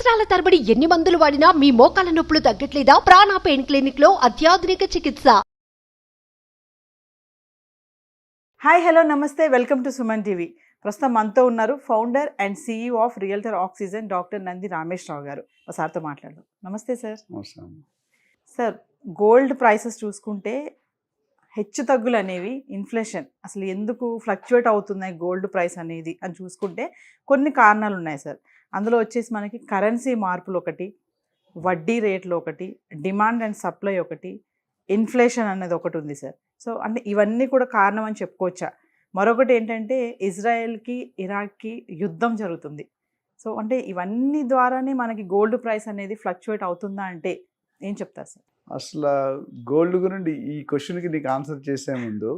సంవత్సరాల తరబడి ఎన్ని మందులు వాడినా మీ మోకాల నొప్పులు తగ్గట్లేదా? ప్రాణ పెయిన్ క్లినిక్ లో అత్యాధునిక చికిత్స. హాయ్ హలో నమస్తే, వెల్కమ్ టు సుమన్ టీవీ. ప్రస్తుతం మనతో ఉన్నారు founder and CEO of realtor oxygen doctor Nandi Rameshwar Rao గారు. సార్తో మాట్లాడదాం. నమస్తే సార్. సార్, గోల్డ్ ప్రైసెస్ చూసుకుంటే హెచ్చు తగ్గులు అనేవి, ఇన్ఫ్లేషన్ అసలు ఎందుకు ఫ్లక్చువేట్ అవుతున్నాయి గోల్డ్ ప్రైస్ అనేది అని చూసుకుంటే కొన్ని కారణాలు ఉన్నాయి సార్. అందులో వచ్చేసి మనకి కరెన్సీ మార్పులు ఒకటి, వడ్డీ రేట్లు ఒకటి, డిమాండ్ అండ్ సప్లై ఒకటి, ఇన్ఫ్లేషన్ అనేది ఒకటి ఉంది సార్. సో అంటే ఇవన్నీ కూడా కారణం అని చెప్పుకోవచ్చా? మరొకటి ఏంటంటే ఇజ్రాయెల్కి ఇరాక్కి యుద్ధం జరుగుతుంది. సో అంటే ఇవన్నీ ద్వారానే మనకి గోల్డ్ ప్రైస్ అనేది ఫ్లక్చువేట్ అవుతుందా అంటే ఏం చెప్తారు సార్? అసలు గోల్డ్ గురించి ఈ క్వశ్చన్కి నీకు ఆన్సర్ చేసే ముందు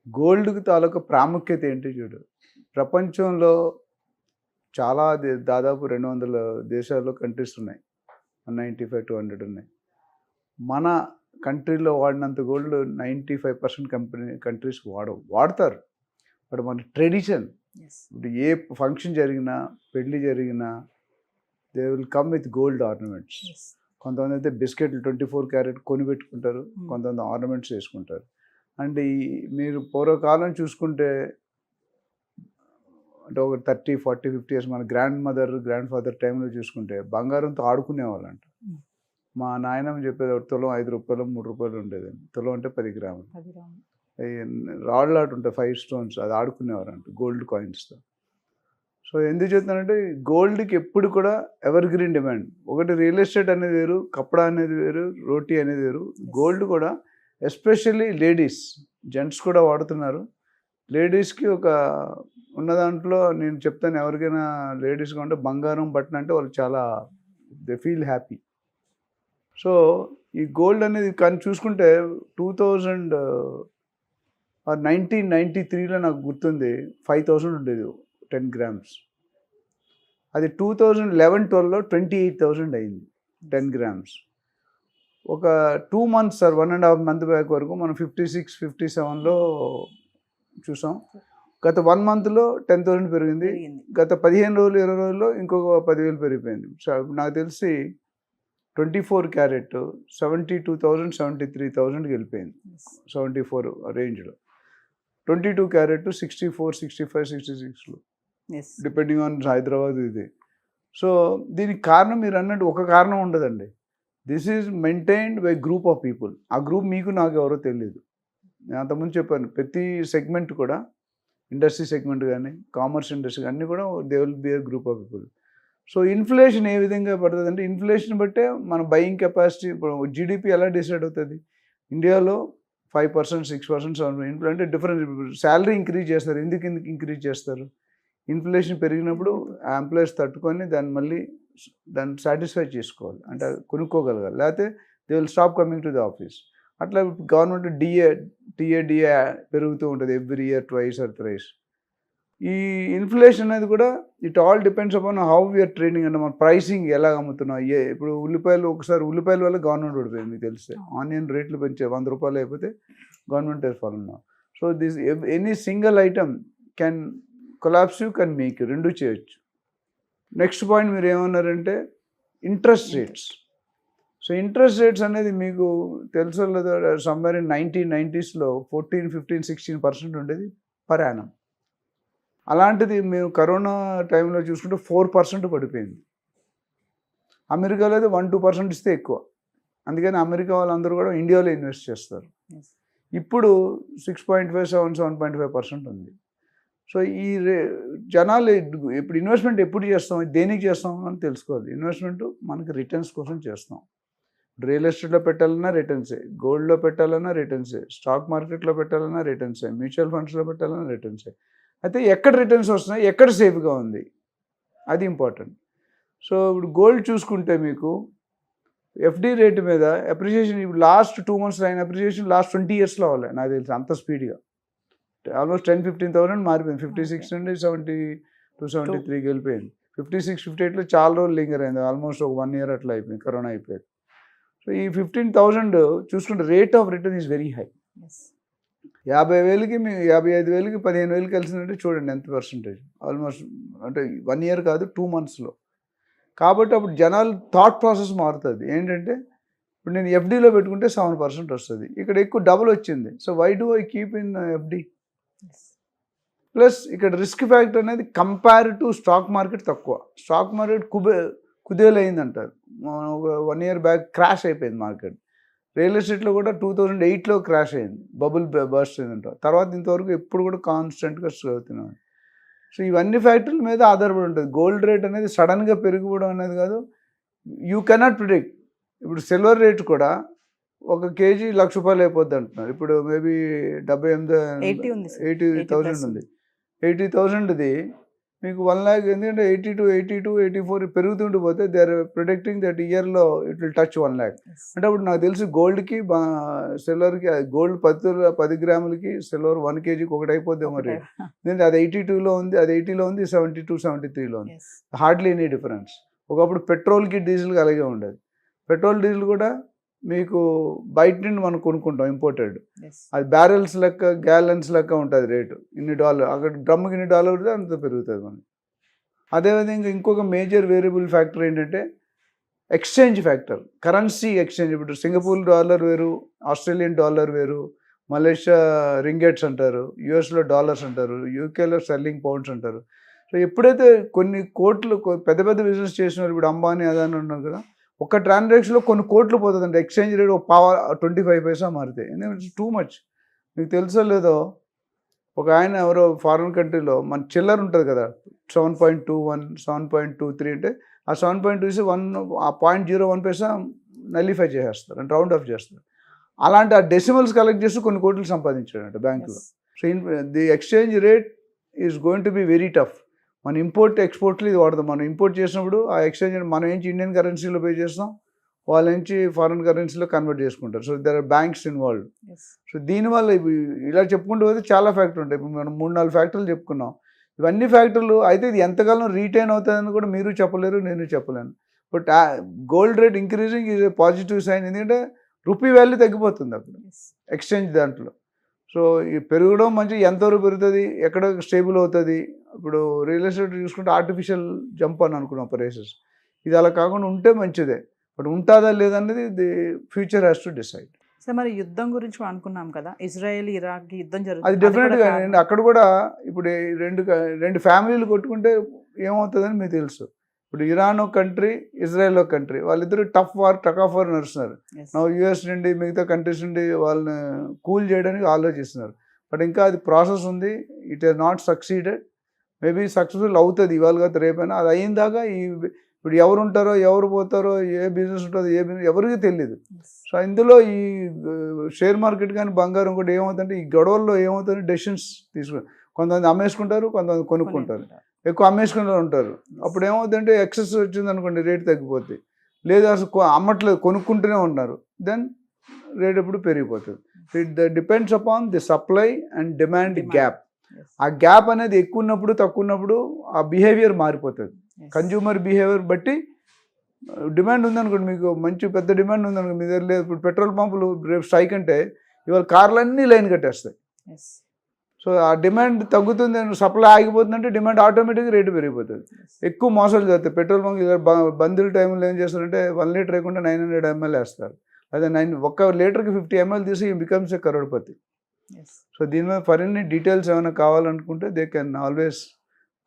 గోల్డ్కి తాలూకా ప్రాముఖ్యత ఏంటి చూడు. ప్రపంచంలో చాలా దాదాపు 200 దేశాల్లో కంట్రీస్ ఉన్నాయి, 195-200 ఉన్నాయి. మన కంట్రీలో వాడినంత గోల్డ్ 95% కంట్రీస్ వాడతారు. బట్ మన ట్రెడిషన్, ఇప్పుడు ఏ ఫంక్షన్ జరిగినా, పెళ్ళి జరిగినా, they will come with gold ornaments. కొంతమంది అయితే బిస్కెట్లు 24 క్యారెట్ కొని పెట్టుకుంటారు, కొంతమంది ఆర్నమెంట్స్ వేసుకుంటారు. అంటే మీరు పూర్వకాలం చూసుకుంటే అంటే ఒక 30, 40, 50 ఇయర్స్ మన గ్రాండ్ ఫాదర్ టైంలో చూసుకుంటే బంగారంతో ఆడుకునేవాళ్ళంట. మా నాయనమ్మ చెప్పేది ఒక తులం 5 రూపాయలు 3 రూపాయలు ఉండేది. తులం అంటే 10 గ్రాములు. రాళ్ళు ఆట ఉంటాయి, 5 స్టోన్స్, అది ఆడుకునేవారంట గోల్డ్ కాయిన్స్తో. సో ఎందుకు చెప్తానంటే గోల్డ్కి ఎప్పుడు కూడా ఎవర్ గ్రీన్ డిమాండ్. ఒకటి రియల్ ఎస్టేట్ అనేది వేరు, కప్పడా అనేది వేరు, రోటీ అనేది వేరు. గోల్డ్ కూడా ఎస్పెషల్లీ లేడీస్, జెంట్స్ కూడా వాడుతున్నారు. లేడీస్కి ఒక ఉన్న దాంట్లో నేను చెప్తాను, ఎవరికైనా లేడీస్గా ఉంటే బంగారం బట్టన్ అంటే వాళ్ళు చాలా దే ఫీల్ హ్యాపీ. సో ఈ గోల్డ్ అనేది కానీ చూసుకుంటే 1993లో నాకు గుర్తుంది 5000 ఉండేది 10 గ్రామ్స్. అది 2011-12లో 28,000 అయింది 10 గ్రామ్స్. ఒక 2 months సార్, 1.5 month బ్యాక్ వరకు మనం 56-57లో చూసాం. గత 1 monthలో 10,000 పెరిగింది. గత 15 రోజులు 20 రోజుల్లో ఇంకొక 10,000 పెరిగిపోయింది. సో నాకు తెలిసి 24 క్యారెట్ 72,000 73,000కి వెళ్ళిపోయింది, 74 రేంజ్లో. 22 క్యారెట్ 64, 65, 66లో డిపెండింగ్ ఆన్ హైదరాబాద్ ఇది. సో దీనికి కారణం మీరు అన్నట్టు ఒక కారణం ఉండదండి. This is maintained by group of people. ఆ గ్రూప్ మీకు నాకు ఎవరో తెలియదు. నేను అంతకుముందు చెప్పాను, ప్రతి సెగ్మెంట్ కూడా, ఇండస్ట్రీ సెగ్మెంట్ కానీ, కామర్స్ ఇండస్ట్రీ అన్నీ కూడా they will be a group of people. So inflation ఏ విధంగా పడుతుంది అంటే, ఇన్ఫ్లేషన్ బట్టే మన బయింగ్ కెపాసిటీ, ఇప్పుడు జీడిపి ఎలా డిసైడ్ అవుతుంది. ఇండియాలో 5%, 6%, 7% అంటే డిఫరెన్స్. శాలరీ ఇంక్రీజ్ చేస్తారు. ఎందుకు ఇంక్రీజ్ చేస్తారు? ఇన్ఫ్లేషన్ పెరిగినప్పుడు ఎంప్లాయీస్ తట్టుకొని దాన్ని సాటిస్ఫై చేసుకోవాలి, అంటే కొనుక్కోగలగాలి, లేకపోతే they will stop coming to the office. అట్లా గవర్నమెంట్ డిఏ పెరుగుతూ ఉంటుంది every year, twice or thrice. ఈ ఇన్ఫ్లేషన్ అనేది కూడా it all depends upon how we are trading. అంటే మన ప్రైసింగ్ ఎలా అమ్ముతున్నాం. ఇప్పుడు ఒకసారి ఉల్లిపాయల వల్ల గవర్నమెంట్ ఓడిపోయింది మీకు తెలిస్తే. ఆనియన్ రేట్లు పెంచే 100 రూపాయలు అయిపోతే government follow. So this any single item can collapse, you can make you, రెండు చేయొచ్చు. నెక్స్ట్ పాయింట్ మీరు ఏమన్నారంటే interest rates. So interest rates అనేది మీకు తెలుసో లేదో, సమ్వేర్ ఇన్ 1990sలో 14, 15, 16% ఉండేది పర్ యానం. అలాంటిది మేము కరోనా టైంలో చూసుకుంటే 4% పడిపోయింది. అమెరికాలో అయితే 1-2% ఇస్తే ఎక్కువ. అందుకని అమెరికా వాళ్ళందరూ కూడా ఇండియాలో ఇన్వెస్ట్ చేస్తారు. ఇప్పుడు 6.5-7.5% ఉంది. సో ఈ జనాలు ఇప్పుడు ఇన్వెస్ట్మెంట్ ఎప్పుడు చేస్తాం, దేనికి చేస్తాం అని తెలుసుకోవాలి. ఇన్వెస్ట్మెంట్ మనకి రిటర్న్స్ కోసం చేస్తాం. రియల్ ఎస్టేట్లో పెట్టాలన్నా రిటర్న్సే, గోల్డ్లో పెట్టాలన్నా రిటర్న్సే, స్టాక్ మార్కెట్లో పెట్టాలన్నా రిటర్న్సే, మ్యూచువల్ ఫండ్స్లో పెట్టాలన్నా రిటర్న్సే. అయితే ఎక్కడ రిటర్న్స్ వస్తున్నాయి, ఎక్కడ సేఫ్గా ఉంది, అది ఇంపార్టెంట్. సో ఇప్పుడు గోల్డ్ చూసుకుంటే మీకు ఎఫ్డి రేటు మీద అప్రిషియేషన్ ఇప్పుడు లాస్ట్ 2 months అయిన అప్రిషియేషన్ లాస్ట్ 20 yearsలో అవ్వాలి నాకు తెలిసి, అంత స్పీడ్గా. ఆల్మోస్ట్ 10-15,000 మారిపోయింది. 56 నుండి 72-73కి వెళ్ళిపోయింది. 56, 58లో చాలా రోజులు లింగర్ అయింది, ఆల్మోస్ట్ ఒక 1 year అట్లా అయిపోయింది, కరోనా అయిపోయింది. సో ఈ 15,000 చూసుకుంటే rate of return is very high. 50,000కి మీ 55,000కి 15,000 కలిసిందంటే చూడండి ఎంత పర్సంటేజ్. ఆల్మోస్ట్ అంటే 1 year కాదు 2 monthsలో. కాబట్టి అప్పుడు జనాలు థాట్ ప్రాసెస్ మారుతుంది. ఏంటంటే ఇప్పుడు నేను ఎఫ్డీలో పెట్టుకుంటే 7% వస్తుంది, ఇక్కడ ఎక్కువ డబుల్ వచ్చింది. So why do I keep in FD? Plus ఇక్కడ రిస్క్ ఫ్యాక్టర్ అనేది కంపేర్ టు స్టాక్ మార్కెట్ తక్కువ. స్టాక్ మార్కెట్ కుదేలైంది అంటారు. ఒక 1 year బ్యాక్ క్రాష్ అయిపోయింది మార్కెట్. రియల్ ఎస్టేట్లో కూడా 2008లో క్రాష్ అయింది, బబుల్ బర్స్ట్ అయిందంటారు. తర్వాత ఇంతవరకు ఎప్పుడు కూడా కాన్స్టెంట్గా అవుతున్నాం. సో ఇవన్నీ ఫ్యాక్టర్ల మీద ఆధారపడి ఉంటుంది. గోల్డ్ రేట్ అనేది సడన్గా పెరిగిపోవడం అనేది కాదు, యూ కెనాట్ ప్రిడిక్ట్. ఇప్పుడు సిల్వర్ రేట్ కూడా 1 kg ₹1,00,000 అయిపోద్ది అంటున్నారు. ఇప్పుడు మేబీ 80,000 ఉంది. 80,000ది మీకు 1 lakh, ఎందుకంటే 82, 84 పెరుగుతుంటూ పోతే దే ఆర్ ప్రిడిక్టింగ్ దట్ ఇయర్లో ఇట్ విల్ టచ్ 1 lakh. అంటే అప్పుడు నాకు తెలిసి గోల్డ్కి సిల్వర్కి, గోల్డ్ 10 గ్రాములకి సిల్వర్ 1 kgకి ఒకటి అయిపోద్దేమో రేట్. ఎందుకంటే అది 82లో ఉంది, అది 80లో ఉంది, 72, 73లో ఉంది. Hardly any difference. ఒకప్పుడు పెట్రోల్కి డీజిల్కి అలాగే ఉండేది. పెట్రోల్ డీజిల్ కూడా మీకు బయట నుండి మనం కొనుక్కుంటాం ఇంపోర్టెడ్, అది బ్యారెల్స్ లెక్క, గ్యాలన్స్ లెక్క ఉంటుంది రేటు. $1 అక్కడ డ్రమ్కి $1 ఉంటే అంత పెరుగుతుంది మనకి. అదేవిధంగా ఇంకొక మేజర్ వేరియబుల్ ఫ్యాక్టర్ ఏంటంటే ఎక్స్చేంజ్ ఫ్యాక్టర్, కరెన్సీ ఎక్స్చేంజ్. ఇప్పుడు సింగపూర్ డాలర్ వేరు, ఆస్ట్రేలియన్ డాలర్ వేరు, మలేషియా రింగెట్స్ అంటారు, యూఎస్లో డాలర్స్ అంటారు, యూకేలో స్టెర్లింగ్ పౌండ్స్ అంటారు. సో ఎప్పుడైతే కొన్ని కోట్లు పెద్ద పెద్ద బిజినెస్ చేసినారు, ఇప్పుడు అంబానీ అదాని ఉన్నారు కదా, ఒక ట్రాన్సాక్షన్లో కొన్ని కోట్లు పోతుంది అంటే ఎక్స్చేంజ్ రేట్ 25 పైసా మారుతాయి. ఎందుకంటే టూ మచ్. మీకు తెలుసో లేదో, ఒక ఆయన ఎవరో ఫారిన్ కంట్రీలో మన చిల్లర ఉంటుంది కదా 7.21, 7.23 అంటే ఆ 7.2 0.01 పైసా నల్లిఫై చేసేస్తారు అంటే రౌండ్ ఆఫ్ చేస్తారు. అలాంటి ఆ డెసిమల్స్ కలెక్ట్ చేస్తూ కొన్ని కోట్లు సంపాదించాడంట బ్యాంకులో. So the exchange rate is going to be very tough. మన ఇంపోర్ట్ ఎక్స్పోర్ట్లు ఇది వాడదాం. మనం ఇంపోర్ట్ చేసినప్పుడు ఆ ఎక్స్చేంజ్ మనం ఏంచి ఇండియన్ కరెన్సీలో పే చేస్తాం, వాళ్ళ నుంచి ఫారిన్ కరెన్సీలో కన్వర్ట్ చేసుకుంటారు. So there are banks involved. So దీనివల్ల ఇలా చెప్పుకుంటూ పోతే చాలా ఫ్యాక్టర్లు ఉంటాయి. ఇప్పుడు మనం 3-4 ఫ్యాక్టర్లు చెప్పుకున్నాం. ఇవన్నీ ఫ్యాక్టర్లు అయితే ఇది ఎంతకాలం రీటైన్ అవుతుందని కూడా మీరు చెప్పలేరు, నేను చెప్పలేను. But gold rate increasing is a positive sign. ఎందుకంటే రూపీ వాల్యూ తగ్గిపోతుంది అప్పుడు ఎక్స్చేంజ్ దాంట్లో. సో ఈ పెరగడం మంచి, ఎంతవరకు పెరుగుతుంది, ఎక్కడ స్టేబుల్ అవుతుంది. ఇప్పుడు రియల్ ఎస్టేట్ చూసుకుంటే ఆర్టిఫిషియల్ జంప్ అని అనుకున్నాం ప్రైసెస్. ఇది అలా కాకుండా ఉంటే మంచిదే, బట్ ఉంటుందా లేదనేది the future has to decide. Sir మరి యుద్ధం గురించి కూడా అనుకున్నాం కదా, ఇజ్రాయెల్ ఇరాక్ యుద్ధం అది జరుగుతుంది. డెఫినెట్గా అక్కడ కూడా ఇప్పుడు రెండు ఫ్యామిలీలు కొట్టుకుంటే ఏమవుతుందని మీకు తెలుసు. ఇప్పుడు ఇరాన్ ఒక కంట్రీ, ఇజ్రాయెల్ ఒక కంట్రీ, వాళ్ళిద్దరు టఫ్ ఆఫ్ వార్ నడుస్తున్నారు. యూఎస్ నుండి మిగతా కంట్రీస్ నుండి వాళ్ళని కూల్ చేయడానికి ఆలోచిస్తున్నారు. బట్ ఇంకా అది ప్రాసెస్ ఉంది. It is not succeeded. Maybe successful అవుతుంది ఇవాళ కాదు రేపైనా. అది అయిన దాకా ఇప్పుడు ఎవరు ఉంటారో, ఎవరు పోతారో, ఏ బిజినెస్ ఉంటుందో, ఏ బిజినెస్ ఎవరికి తెలియదు. సో ఇందులో ఈ షేర్ మార్కెట్ కానీ బంగారం కూడా ఏమవుతుందంటే ఈ గొడవల్లో ఏమవుతుంది, డెసిషన్స్ తీసుకుని కొంతమంది అమ్మేసుకుంటారు, కొంతమంది కొనుక్కుంటారు. ఎక్కువ అమ్మేసుకునే ఉంటారు. అప్పుడు ఏమవుతుందంటే ఎక్సెస్ వచ్చింది అనుకోండి, రేట్ తగ్గిపోతుంది. లేదా అసలు అమ్మట్లేదు, కొనుక్కుంటూనే ఉన్నారు, దెన్ రేట్ ఎప్పుడు పెరిగిపోతుంది. It depends upon the supply and demand gap. ఆ గ్యాప్ అనేది ఎక్కువ ఉన్నప్పుడు, తక్కువ ఉన్నప్పుడు ఆ బిహేవియర్ మారిపోతుంది. కన్జ్యూమర్ బిహేవియర్ బట్టి డిమాండ్ ఉందనుకోండి, మీకు మంచి పెద్ద డిమాండ్ ఉందనుకోండి, మీ దగ్గర లేదు. ఇప్పుడు పెట్రోల్ పంపులు రేపు స్ట్రైక్ అంటే ఇవాళ కార్లన్నీ లైన్ కట్టేస్తాయి. సో ఆ డిమాండ్ తగ్గుతుంది, సప్లై ఆగిపోతుందంటే డిమాండ్ ఆటోమేటిక్గా రేటు పెరిగిపోతుంది. ఎక్కువ మోసాలు జరుగుతాయి. పెట్రోల్ బంక్ బందుల టైంలో ఏం చేస్తారంటే 1 లీటర్ వేయకుండా 900 ml వేస్తారు. అదే 1 లీటర్కి 50 ml తీసి బికమ్స్ ఏ కరోడ్పతి. సో దీని మీద మరిన్ని డీటెయిల్స్ ఏమైనా కావాలనుకుంటే they can always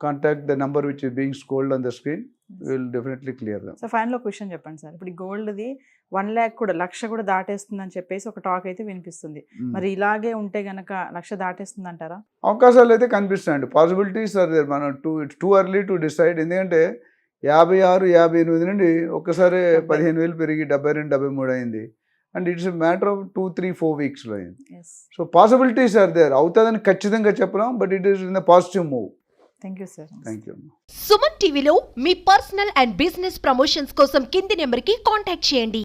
contact the number which is being scrolled on the screen. Will definitely clear them. So final question చెప్పండి సార్. ఇప్పుడు గోల్డ్ది 1 lakh కూడా 1,00,000 కూడా దాటేస్తుందని చెప్పేసి ఒక టాక్ అయితే వినిపిస్తుంది. మరి ఇలాగే ఉంటే గనక 1,00,000 దాటేస్తుంది అంటారా? అవకాశాలు అయితే కనిపిస్తాయండి. Possibilities are there. మనం టూ ఎర్లీ టు డిసైడ్. ఎందుకంటే 56, 58 నుండి ఒక్కసారి 15,000 పెరిగి 72, 73 అయింది. అండ్ ఇట్స్ మ్యాటర్ ఆఫ్ 2, 3, 4 వీక్స్లో అయింది. So possibilities are there. అవుతుందని ఖచ్చితంగా చెప్పలేం, but it is in the positive move. Thank you sir. Thank you. Suman టీవీలో మీ పర్సనల్ అండ్ బిజినెస్ ప్రమోషన్స్ కోసం కింది నెంబర్కి కాంటాక్ట్ చేయండి.